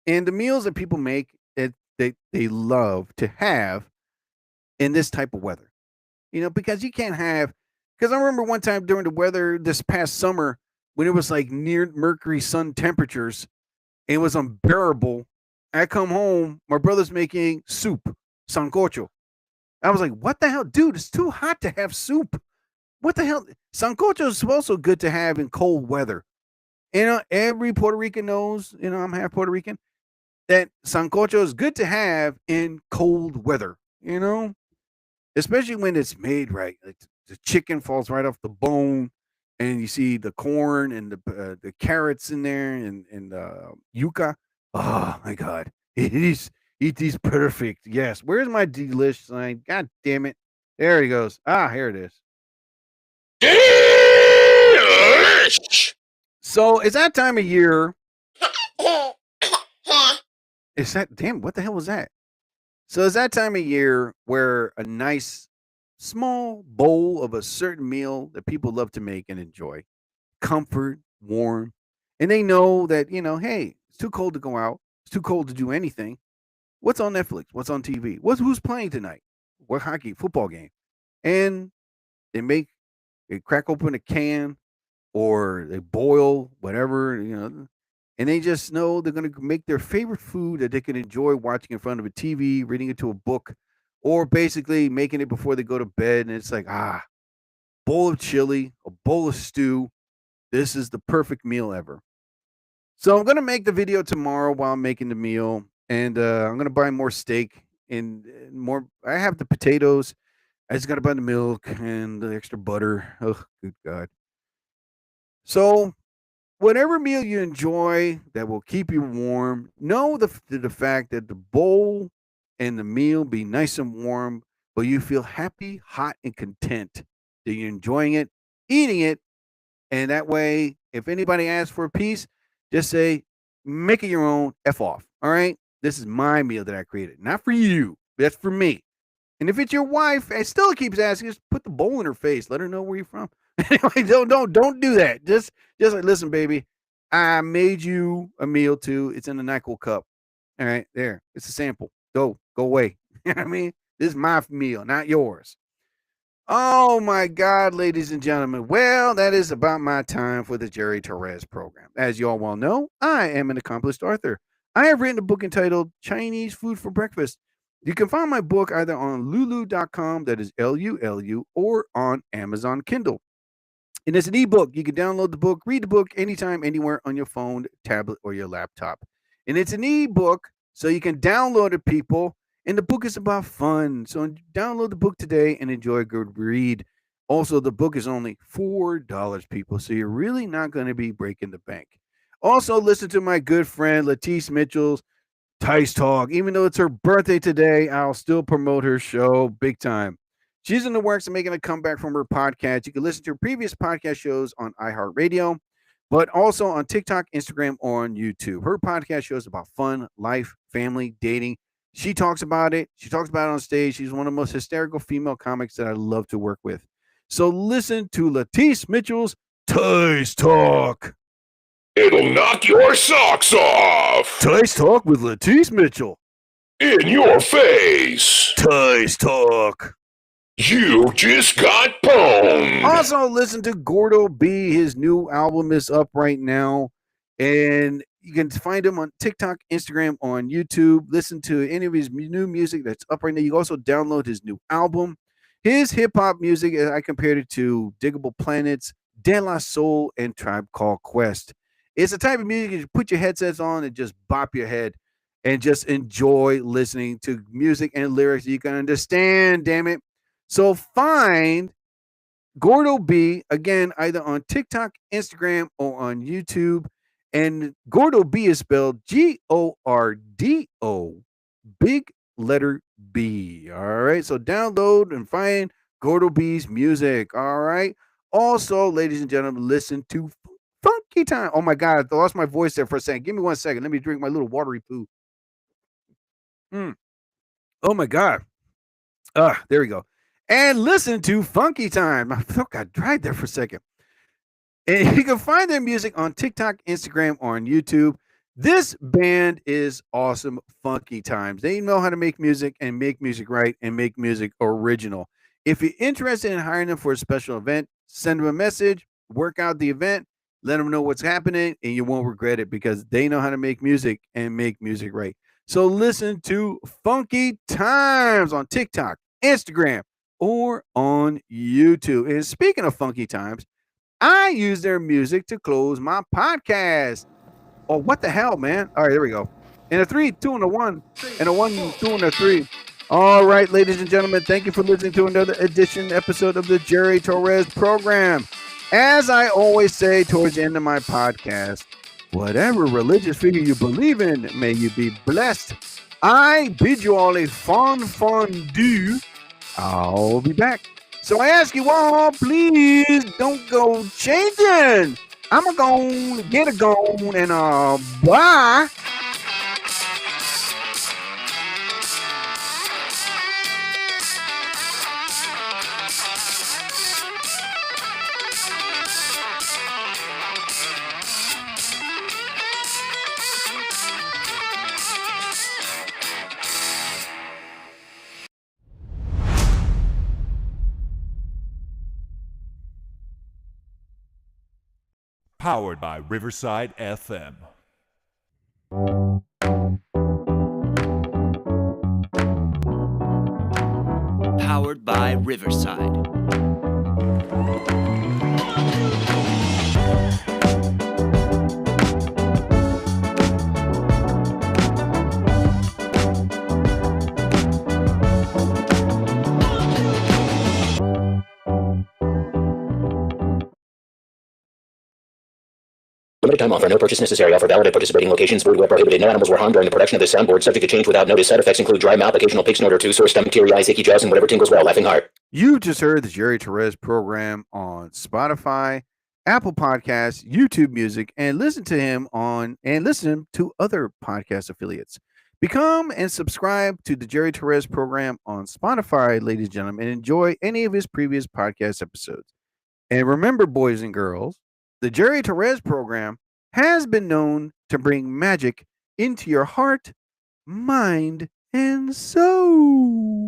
And the meals that people make, they love to have in this type of weather. Because you can't have, because I remember one time during the weather this past summer when it was like near mercury sun temperatures, it was unbearable. I come home, my brother's making soup, sancocho. I was like, what the hell, dude? It's too hot to have soup. What the hell? Sancocho is also good to have in cold weather. Every Puerto Rican knows, I'm half Puerto Rican, that sancocho is good to have in cold weather, especially when it's made right. Like the chicken falls right off the bone, and you see the corn and the carrots in there and yuca. Oh my God, it is perfect. Yes, where's my delish sign? God damn it! There he goes. Ah, here it is. Delish! So it's that time of year. Is that damn? What the hell was that? So it's that time of year where a nice small bowl of a certain meal that people love to make and enjoy, comfort, warm, and they know that hey, it's too cold to go out. It's too cold to do anything. What's on Netflix? What's on TV? Who's playing tonight? What hockey, football game? And they crack open a can or they boil whatever, and they just know they're going to make their favorite food that they can enjoy watching in front of a TV, reading it to a book, or basically making it before they go to bed. And it's like, bowl of chili, a bowl of stew. This is the perfect meal ever. So I'm going to make the video tomorrow while I'm making the meal. And I'm going to buy more steak and more. I have the potatoes. I just got to buy the milk and the extra butter. Oh, good God. So whatever meal you enjoy that will keep you warm, know the fact that the bowl and the meal be nice and warm, but you feel happy, hot, and content that you're enjoying it, eating it, and that way, if anybody asks for a piece, just say, make it your own, F off, all right? This is my meal that I created, not for you. That's for me. And if it's your wife, and still keeps asking, just put the bowl in her face. Let her know where you're from. Anyway, don't do that. Just like, listen, baby, I made you a meal too. It's in a NyQuil cup. All right, there. It's a sample. Go away. You know what I mean? This is my meal, not yours. Oh my God, ladies and gentlemen. Well, that is about my time for the Jerry Torres program. As you all well know, I am an accomplished author. I have written a book entitled Chinese Food for Breakfast. You can find my book either on lulu.com, that is LULU, or on Amazon Kindle. And it's an ebook. You can download the book, read the book anytime, anywhere on your phone, tablet, or your laptop. And it's an ebook, so you can download it, people. And the book is about fun. So download the book today and enjoy a good read. Also, the book is only $4, people. So you're really not going to be breaking the bank. Also, listen to my good friend Latisse Mitchell's Tice Talk. Even though it's her birthday today, I'll still promote her show big time. She's in the works of making a comeback from her podcast. You can listen to her previous podcast shows on iHeartRadio, but also on TikTok, Instagram, or on YouTube. Her podcast shows about fun, life, family, dating. She talks about it. She talks about it on stage. She's one of the most hysterical female comics that I love to work with. So listen to Latisse Mitchell's Tice Talk. It'll knock your socks off. Tice Talk with Latisse Mitchell. In your face. Tice Talk. You just got pwned. Also, listen to Gordo B. His new album is up right now. And you can find him on TikTok, Instagram, on YouTube. Listen to any of his new music that's up right now. You can also download his new album. His hip-hop music, I compared it to Diggable Planets, De La Soul, and Tribe Called Quest. It's a type of music you put your headsets on and just bop your head and just enjoy listening to music and lyrics you can understand, damn it. So find Gordo B, again, either on TikTok, Instagram, or on YouTube. And Gordo B is spelled Gordo, big letter B. All right. So download and find Gordo B's music. All right. Also, ladies and gentlemen, listen to Funky Time. Oh my God, I lost my voice there for a second. Give me 1 second. Let me drink my little watery poo. Oh my God. There we go. And listen to Funky Time. My throat got dried there for a second. And you can find their music on TikTok, Instagram, or on YouTube. This band is awesome. Funky Times. They know how to make music and make music right and make music original. If you're interested in hiring them for a special event, send them a message, work out the event, let them know what's happening, and you won't regret it because they know how to make music and make music right. So listen to Funky Times on TikTok, Instagram, or on YouTube. And speaking of Funky Times, I use their music to close my podcast. Oh, what the hell, man? All right, there we go. And a 3, 2, and a 1, and a 1, 2, and a 3. All right, ladies and gentlemen, thank you for listening to another episode of the Jerry Torres program. As I always say towards the end of my podcast, whatever religious figure you believe in, may you be blessed. I bid you all a fondue. I'll be back. So I ask you all, please don't go changing. I'm going to get a gone and bye. Powered by Riverside FM. Powered by Riverside. Limited time offer. No purchase necessary. Offer valid at participating locations. Void where prohibited. No animals were harmed during the production of this soundboard. Subject to change without notice. Side effects include dry mouth, occasional pig snort or two, sore stomach, teary eyes, achy jaws, and whatever tingles well. Laughing heart. You just heard the Jerry Torres program on Spotify, Apple Podcasts, YouTube Music, and listen to other podcast affiliates. Become and subscribe to the Jerry Torres program on Spotify, ladies and gentlemen, and enjoy any of his previous podcast episodes. And remember, boys and girls, the Jerry Torres program has been known to bring magic into your heart, mind, and soul.